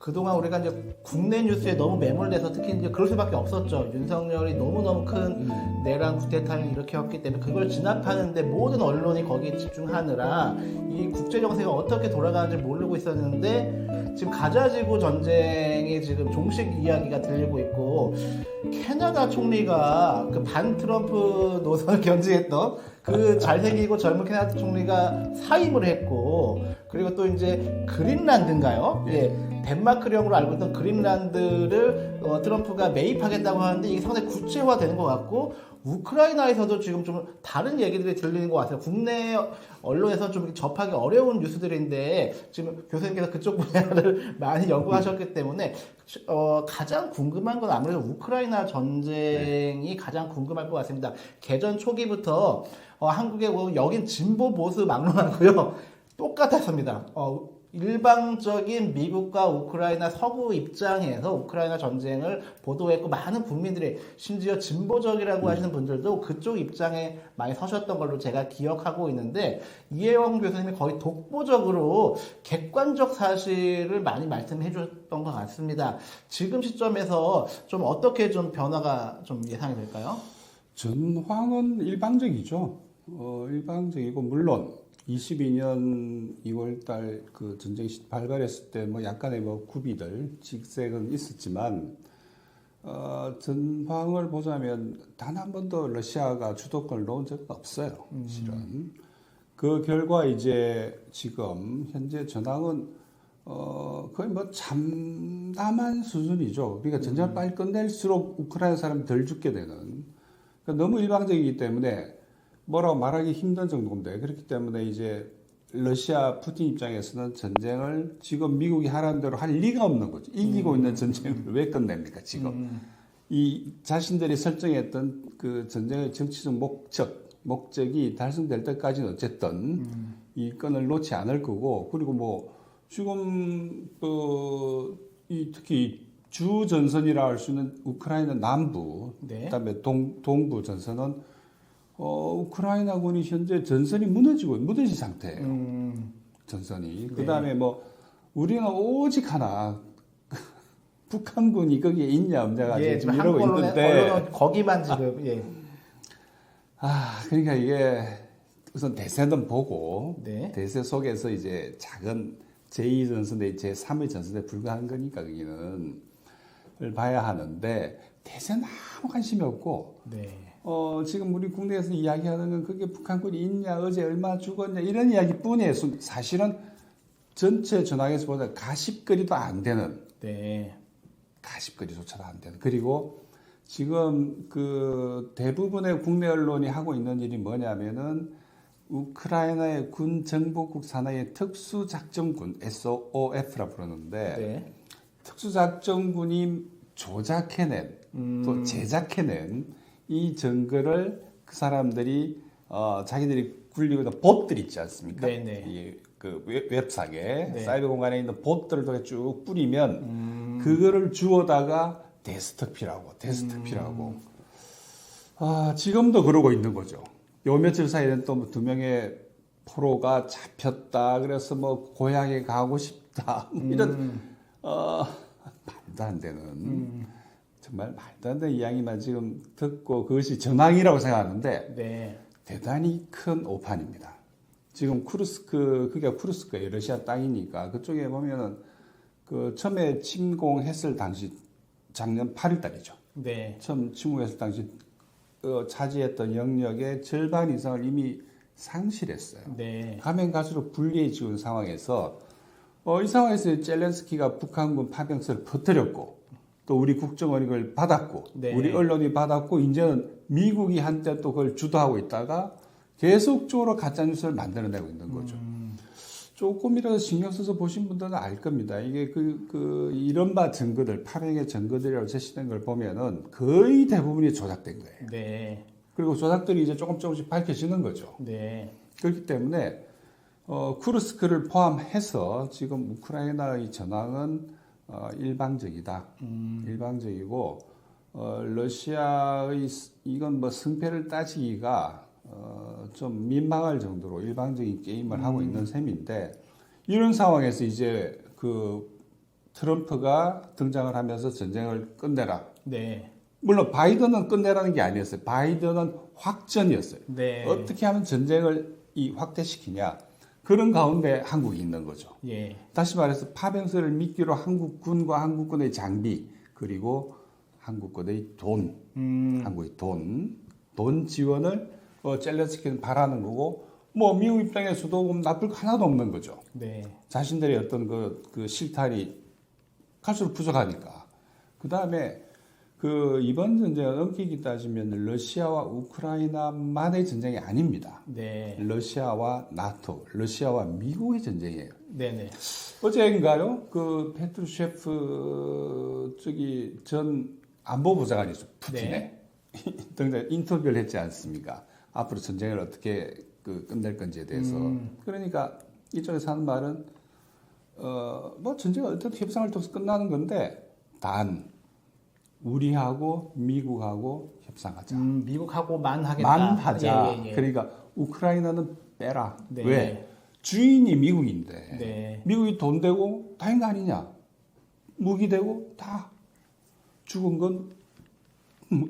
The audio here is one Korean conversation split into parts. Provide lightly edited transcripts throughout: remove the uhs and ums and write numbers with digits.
그동안 우리가 이제 국내 뉴스에 너무 매몰돼서 특히 이제 그럴 수밖에 없었죠. 윤석열이 너무너무 큰 내란 쿠데타를 일으켰기 때문에 그걸 진압하는데 모든 언론이 거기에 집중하느라 이 국제 정세가 어떻게 돌아가는지 모르고 있었는데 지금 가자지구 전쟁이 지금 종식 이야기가 들리고 있고 캐나다 총리가 그 반 트럼프 노선을 견지했던 그 잘생기고 젊은 캐나다 총리가 사임을 했고 그리고 또 이제 그린란드인가요? 예. 덴마크령으로 알고 있던 그린란드를 트럼프가 매입하겠다고 하는데 이게 상당히 구체화되는 것 같고 우크라이나에서도 지금 좀 다른 얘기들이 들리는 것 같아요. 국내 언론에서 좀 접하기 어려운 뉴스들인데 지금 교수님께서 그쪽 분야를 많이 연구하셨기 때문에 가장 궁금한 건 아무래도 우크라이나 전쟁이 가장 궁금할 것 같습니다. 개전 초기부터 한국에 여긴 진보 보수 막론하고요. 똑같았습니다. 일방적인 미국과 우크라이나 서구 입장에서 우크라이나 전쟁을 보도했고 많은 국민들이 심지어 진보적이라고 하시는 분들도 그쪽 입장에 많이 서셨던 걸로 제가 기억하고 있는데 이혜영 교수님이 거의 독보적으로 객관적 사실을 많이 말씀해 주셨던 것 같습니다. 지금 시점에서 좀 어떻게 좀 변화가 좀 예상이 될까요? 전황은 일방적이죠. 일방적이고 물론 22년 2월달 그 전쟁이 발발했을 때 뭐 약간의 뭐 구비들, 직색은 있었지만 전황을 보자면 단 한 번도 러시아가 주도권을 놓은 적은 없어요. 실은 그 결과 이제 지금 현재 전황은 거의 뭐 참담한 수준이죠. 그러니까 전쟁을 빨리 끝낼수록 우크라이나 사람이 덜 죽게 되는. 그러니까 너무 일방적이기 때문에 뭐라고 말하기 힘든 정도인데 그렇기 때문에 이제 러시아 푸틴 입장에서는 전쟁을 지금 미국이 하라는 대로 할 리가 없는 거죠. 이기고 있는 전쟁을 왜 끝냅니까 지금? 이 자신들이 설정했던 그 전쟁의 정치적 목적이 달성될 때까지는 어쨌든 이 끈을 놓지 않을 거고 그리고 뭐 지금 특히 주 전선이라 할 수 있는 우크라이나 남부, 네. 그다음에 동부 전선은 우크라이나군이 현재 전선이 무너진 상태예요. 전선이. 네. 그다음에 뭐 우리는 오직 하나 북한군이 거기에 있냐 없냐가 지금 이러고 있는데 언론은 거기만 지금 그러니까 이게 우선 대세는 보고 네. 대세 속에서 이제 작은 제2전선대 제3의 전선에 불과한 거니까 거기는 봐야 하는데 대세는 아무 관심이 없고 네. 지금 우리 국내에서 이야기하는 건 그게 북한군이 있냐, 어제 얼마 죽었냐, 이런 이야기뿐이에요. 사실은 전체 전황에서 보다 가십거리도 안 되는. 네. 가십거리조차도 안 되는. 그리고 지금 그 대부분의 국내 언론이 하고 있는 일이 뭐냐면은 우크라이나의 군 정보국 산하의 특수작전군, SOF라 부르는데, 네. 특수작전군이 조작해낸, 또 제작해낸 이 증거를 그 사람들이 자기들이 굴리고 있는 봇들 있지 않습니까? 네네. 이 그 웹상에 네. 사이버 공간에 있는 봇들을 통해 쭉 뿌리면 그거를 주워다가 데스크톱이라고. 지금도 그러고 있는 거죠. 요 며칠 사이에는 또 두 명의 포로가 잡혔다. 그래서 뭐 고향에 가고 싶다. 이런 말도 안 되는. 정말 말도 안 되는 이야기만 지금 듣고 그것이 전황이라고 생각하는데 네. 대단히 큰 오판입니다. 지금 그게 쿠르스크예요. 러시아 땅이니까 그쪽에 보면은 그 처음에 침공했을 당시 작년 8월 달이죠. 네. 처음 침공했을 당시 차지했던 영역의 절반 이상을 이미 상실했어요. 네. 가면 갈수록 불리해지고 있는 상황에서 이 상황에서 젤렌스키가 북한군 파병선을 퍼뜨렸고 또 우리 국정원이 그걸 받았고 네. 우리 언론이 받았고 이제는 미국이 한때 또 그걸 주도하고 있다가 계속적으로 가짜뉴스를 만들어내고 있는 거죠. 조금이라도 신경 써서 보신 분들은 알 겁니다. 이게 이른바 증거들, 파병의 증거들이라고 제시된 걸 보면은 거의 대부분이 조작된 거예요. 네. 그리고 조작들이 이제 조금씩 밝혀지는 거죠. 네. 그렇기 때문에 쿠르스크를 포함해서 지금 우크라이나의 전황은 일방적이다. 일방적이고 러시아의 이건 뭐 승패를 따지기가 좀 민망할 정도로 일방적인 게임을 하고 있는 셈인데 이런 상황에서 이제 그 트럼프가 등장을 하면서 전쟁을 끝내라. 네. 물론 바이든은 끝내라는 게 아니었어요. 바이든은 확전이었어요. 네. 어떻게 하면 전쟁을 확대시키냐. 그런 가운데 한국이 있는 거죠. 예. 다시 말해서 파병설을 미끼로 한국군과 한국군의 장비 그리고 한국군의 돈, 한국의 돈 지원을 젤렌스키는 바라는 거고 뭐 미국 입장에서도 나쁠 거 하나도 없는 거죠. 네. 자신들의 어떤 그 실타리 갈수록 부족하니까. 그 다음에 이번 전쟁은 엄격히 따지면 러시아와 우크라이나만의 전쟁이 아닙니다. 네. 러시아와 나토, 러시아와 미국의 전쟁이에요. 네네. 어제인가요? 페트루셰프 전 안보보좌관이죠. 푸틴에 등장 인터뷰를 했지 않습니까? 앞으로 전쟁을 어떻게 끝낼 건지에 대해서. 그러니까 이쪽에서 하는 말은 뭐 전쟁은 어떻게 협상을 통해서 끝나는 건데 단 우리하고 미국하고 협상하자. 미국하고만 하겠다. 만 하자. 예. 그러니까 우크라이나는 빼라. 네. 왜? 주인이 미국인데 네. 미국이 돈 되고 다인 거 아니냐? 무기 되고 다 죽은 건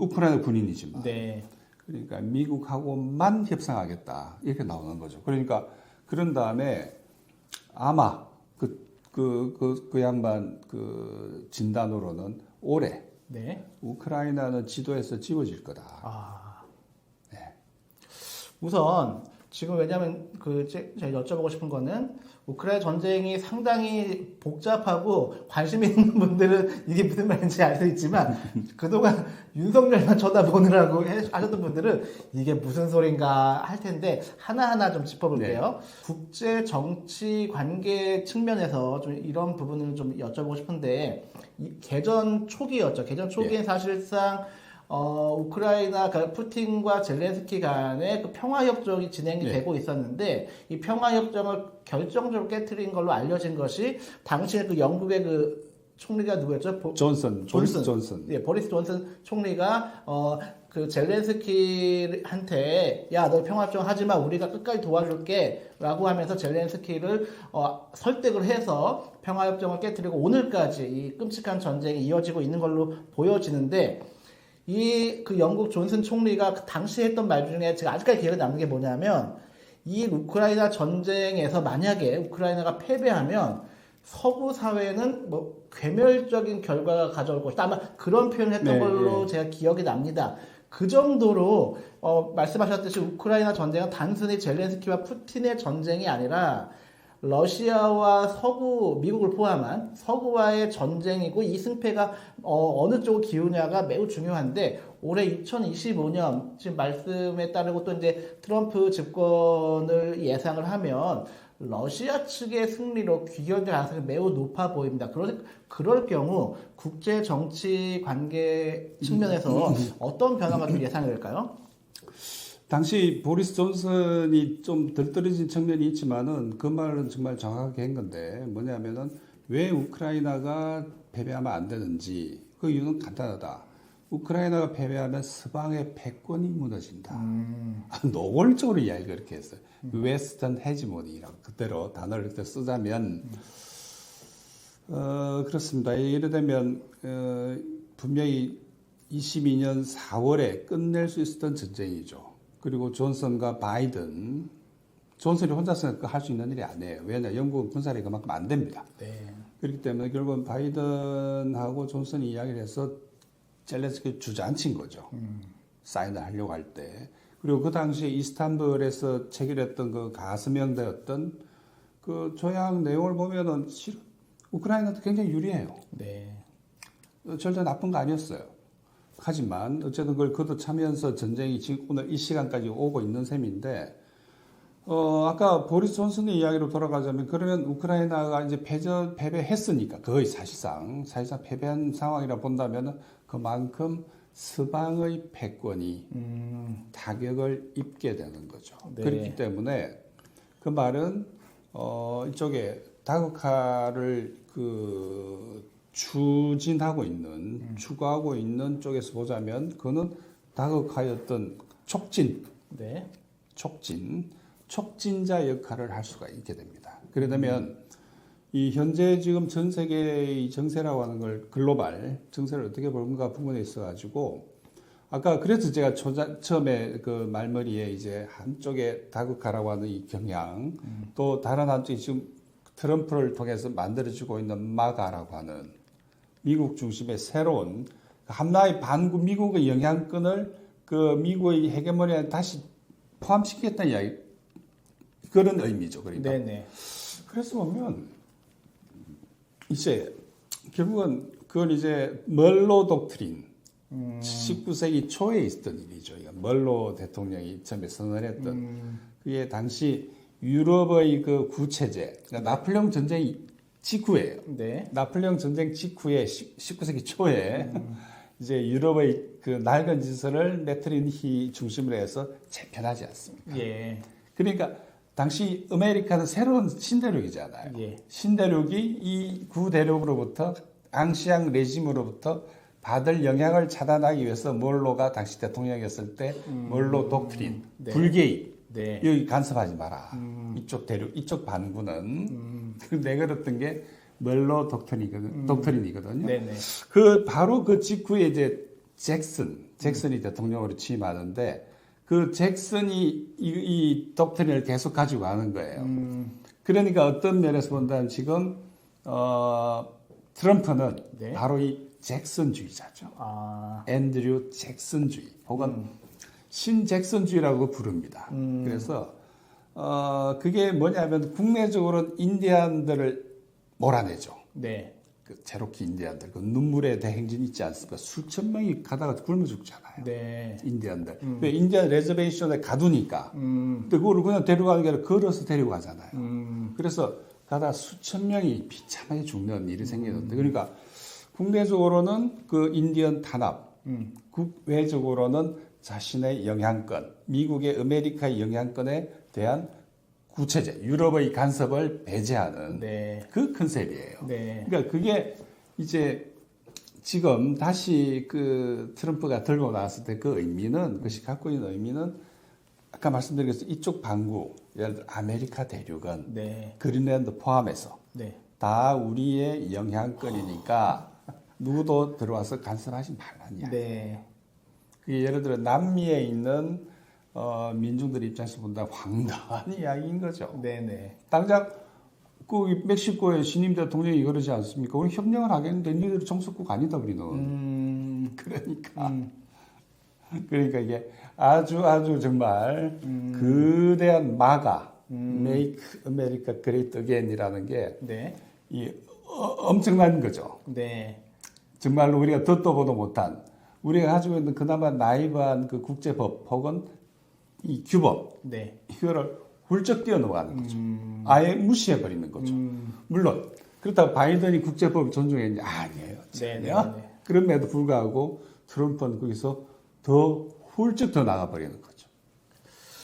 우크라이나 군인이지만. 네. 그러니까 미국하고만 협상하겠다 이렇게 나오는 거죠. 그러니까 그런 다음에 아마 그 양반 진단으로는 올해 네. 우크라이나는 지도에서 지워질 거다. 네. 우선 지금 왜냐하면 제가 여쭤보고 싶은 거는 우크라이나 전쟁이 상당히 복잡하고 관심 있는 분들은 이게 무슨 말인지 알 수 있지만 그동안 윤석열만 쳐다보느라고 하셨던 분들은 이게 무슨 소린가 할 텐데 하나하나 좀 짚어볼게요. 네. 국제 정치 관계 측면에서 좀 이런 부분을 좀 여쭤보고 싶은데 개전 초기였죠. 개전 초기에 사실상 우크라이나 푸틴과 젤렌스키 간의 평화협정이 진행이 되고 있었는데 이 평화협정을 결정적으로 깨트린 걸로 알려진 것이 당시에 영국의 총리가 누구였죠? 보리스 존슨. 예, 보리스 존슨 총리가 젤렌스키한테 야, 너 평화협정 하지 마. 우리가 끝까지 도와줄게라고 하면서 젤렌스키를 설득을 해서 평화협정을 깨트리고 오늘까지 이 끔찍한 전쟁이 이어지고 있는 걸로 보여지는데 영국 존슨 총리가 당시에 했던 말 중에 제가 아직까지 기억에 남는 게 뭐냐면 이 우크라이나 전쟁에서 만약에 우크라이나가 패배하면 서구 사회는 뭐 괴멸적인 결과가 가져올 것이다. 아마 그런 표현을 했던 걸로 제가 기억이 납니다. 그 정도로 말씀하셨듯이 우크라이나 전쟁은 단순히 젤렌스키와 푸틴의 전쟁이 아니라 러시아와 미국을 포함한 서구와의 전쟁이고 이 승패가 어느 쪽으로 기우냐가 매우 중요한데 올해 2025년 지금 말씀에 따르고 또 이제 트럼프 집권을 예상을 하면 러시아 측의 승리로 귀결될 가능성이 매우 높아 보입니다. 그럴 경우 국제 정치 관계 측면에서 어떤 변화가 좀 예상이 될까요? 당시 보리스 존슨이 좀 덜 떨어진 측면이 있지만은 그 말은 정말 정확하게 한 건데 뭐냐면은 왜 우크라이나가 패배하면 안 되는지 그 이유는 간단하다. 우크라이나가 패배하면 서방의 패권이 무너진다. 노골적으로 이야기가 그렇게 했어요. 웨스턴 헤지모니라고 그대로 단어를 그때 쓰자면 그렇습니다. 예를 들면 분명히 22년 4월에 끝낼 수 있었던 전쟁이죠. 그리고 존슨과 바이든, 존슨이 혼자서 할 수 있는 일이 아니에요. 왜냐, 영국은 군사력이 그만큼 안 됩니다. 네. 그렇기 때문에 결국은 바이든하고 존슨이 이야기를 해서 젤렌스키를 주저앉힌 거죠. 사인을 하려고 할 때. 그리고 그 당시에 이스탄불에서 체결했던 가스명대였던 조약 내용을 보면은 실은 우크라이나도 굉장히 유리해요. 네. 절대 나쁜 거 아니었어요. 하지만 어쨌든 그걸 걷어차면서 전쟁이 지금 오늘 이 시간까지 오고 있는 셈인데 아까 보리스 존슨의 이야기로 돌아가자면 그러면 우크라이나가 이제 패배했으니까 거의 사실상 패배한 상황이라 본다면 그만큼 서방의 패권이 타격을 입게 되는 거죠. 네. 그렇기 때문에 그 말은 이쪽에 다그카를 추진하고 있는, 추구하고 있는 쪽에서 보자면, 그거는 다그카였던 촉진자 역할을 할 수가 있게 됩니다. 그러면 이 현재 지금 전 세계의 정세라고 하는 걸 글로벌 정세를 어떻게 볼까 부분에 있어가지고 아까 그래서 제가 처음에 그 말머리에 이제 한쪽에 다극화라고 하는 이 경향 또 다른 한쪽이 지금 트럼프를 통해서 만들어지고 있는 마가라고 하는 미국 중심의 새로운 한나의 반구 미국의 영향권을 그 미국의 헤게모니에 다시 포함시키겠다는 이야기 그런 의미죠. 그러니까. 네네. 그래서 보면 이제 결국은 그건 이제 멀로 독트린 19세기 초에 있었던 일이죠. 멀로 대통령이 처음에 선언했던 그게 당시 유럽의 그 구체제 그러니까 나폴레옹 전쟁 직후예요. 네. 나폴레옹 전쟁 직후에 19세기 초에 이제 유럽의 그 낡은 질서를 메트린히 중심으로 해서 재편하지 않습니까? 예. 그러니까 당시 아메리카는 새로운 신대륙이잖아요. 예. 신대륙이 이 구대륙으로부터 앙시앙 레짐으로부터 받을 영향을 차단하기 위해서 몰로가 당시 대통령이었을 때 몰로 독트린, 네. 불개입 네. 여기 간섭하지 마라. 이쪽 대륙, 이쪽 반구는 그 내걸었던 게 멀로 독트린이거든요. 네네. 그 바로 그 직후에 이제 잭슨이 대통령으로 취임하는데 그 잭슨이 이 독트린을 계속 가지고 가는 거예요. 그러니까 어떤 면에서 본다면 지금 트럼프는 네. 바로 이 잭슨주의자죠. 아. 앤드류 잭슨주의 혹은 신잭슨주의라고 부릅니다. 그래서 그게 뭐냐면 국내적으로는 인디안들을 몰아내죠. 네. 그 체로키 인디안들 그 눈물의 대행진 있지 않습니까? 수천 명이 가다가 굶어 죽잖아요. 네. 인디안들. 왜 인디안 레저베이션에 가두니까. 근데 그거를 그냥 데려가는 게 아니라 걸어서 데리고 가잖아요. 그래서 가다 수천 명이 비참하게 죽는 일이 생기는데 그러니까 국내적으로는 그 인디언 탄압, 국외적으로는 자신의 영향권, 미국의 아메리카의 영향권에 대한 구체제, 유럽의 간섭을 배제하는 네. 그 컨셉이에요. 네. 그러니까 그게 이제 지금 다시 그 트럼프가 들고 나왔을 때 그 의미는, 그것이 갖고 있는 의미는 아까 말씀드린 것처럼 이쪽 반구, 예를 들어 아메리카 대륙은 네. 그린랜드 포함해서 네. 다 우리의 영향권이니까 누구도 들어와서 간섭하지 말라는 이야기. 네. 그게 예를 들어 남미에 있는 민중들 입장에서 본다 황당한 이야기인 거죠. 네네. 당장 그 멕시코의 신임 대통령이 그러지 않습니까? 우리 협력을 하겠는데 니들이 정석국 아니다 우리는. 그러니까 이게 아주 정말 거대한 마가 Make America Great Again이라는 게 네. 이 엄청난 거죠. 네. 정말로 우리가 듣도 보도 못한 우리가 가지고 있는 그나마 나이브한 그 국제법 혹은 이 규범 네. 이거를 훌쩍 뛰어넘어가는 거죠. 아예 무시해버리는 거죠. 물론 그렇다고 바이든이 국제법을 존중했냐? 아니에요. 전혀. 네. 그럼에도 불구하고 트럼프는 거기서 더 훌쩍 더 나가버리는 거죠.